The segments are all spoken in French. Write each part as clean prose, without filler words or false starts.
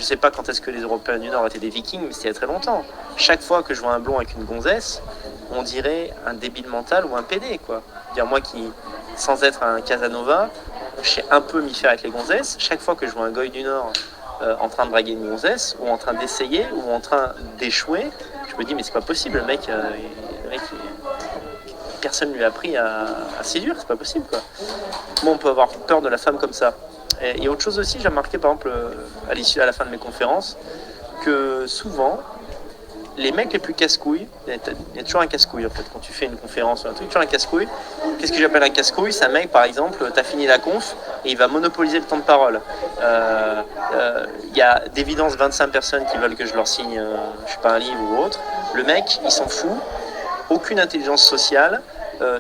sais pas quand est-ce que les Européens du Nord étaient des Vikings, mais c'était il y a très longtemps. Chaque fois que je vois un blond avec une gonzesse, on dirait un débile mental ou un PD, quoi. Dire moi qui, sans être un Casanova, je sais un peu m'y faire avec les gonzesses. Chaque fois que je vois un goy du Nord en train de draguer une gonzesse, ou en train d'essayer, ou en train d'échouer, je me dis mais c'est pas possible, le mec personne lui a appris à séduire, c'est pas possible, quoi. Comment on peut avoir peur de la femme comme ça? Et autre chose aussi, j'ai remarqué par exemple à la fin de mes conférences, que souvent, les mecs les plus casse-couilles, il y a toujours un casse-couille en fait, quand tu fais une conférence ou un truc, toujours un casse-couille. Qu'est-ce que j'appelle un casse-couille? C'est un mec par exemple, t'as fini la conf et il va monopoliser le temps de parole. Il y a d'évidence 25 personnes qui veulent que je leur signe, je sais pas, un livre ou autre. Le mec, il s'en fout, aucune intelligence sociale.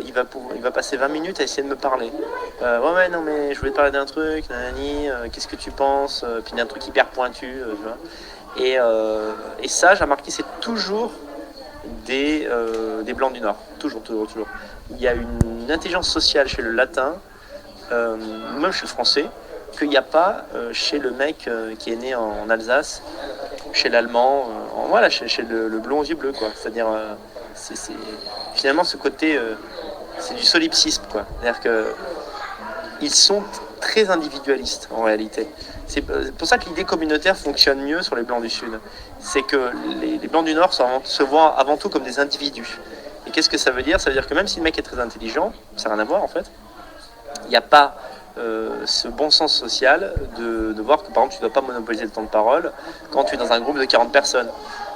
Il va passer 20 minutes à essayer de me parler. Ouais, non, mais je voulais te parler d'un truc, nanani, qu'est-ce que tu penses? Puis d'un truc hyper pointu, tu vois. Et ça, j'ai remarqué, c'est toujours des Blancs du Nord. Toujours. Il y a une intelligence sociale chez le latin, même chez le français, qu'il n'y a pas chez le mec qui est né en Alsace, chez l'allemand, voilà, chez le blond aux yeux bleus, quoi. C'est-à-dire, c'est finalement ce côté, c'est du solipsisme, quoi. C'est-à-dire qu'ils sont très individualistes en réalité. C'est pour ça que l'idée communautaire fonctionne mieux sur les Blancs du Sud. C'est que les Blancs du Nord se voient avant tout comme des individus. Et qu'est-ce que ça veut dire? Ça veut dire que même si le mec est très intelligent, ça n'a rien à voir en fait, il n'y a pas ce bon sens social de voir que par exemple tu ne dois pas monopoliser le temps de parole quand tu es dans un groupe de 40 personnes.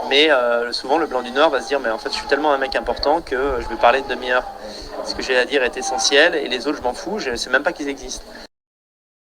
Mais souvent le Blanc du Nord va se dire mais en fait je suis tellement un mec important que je vais parler de demi-heure. Ce que j'ai à dire est essentiel et les autres je m'en fous, je ne sais même pas qu'ils existent.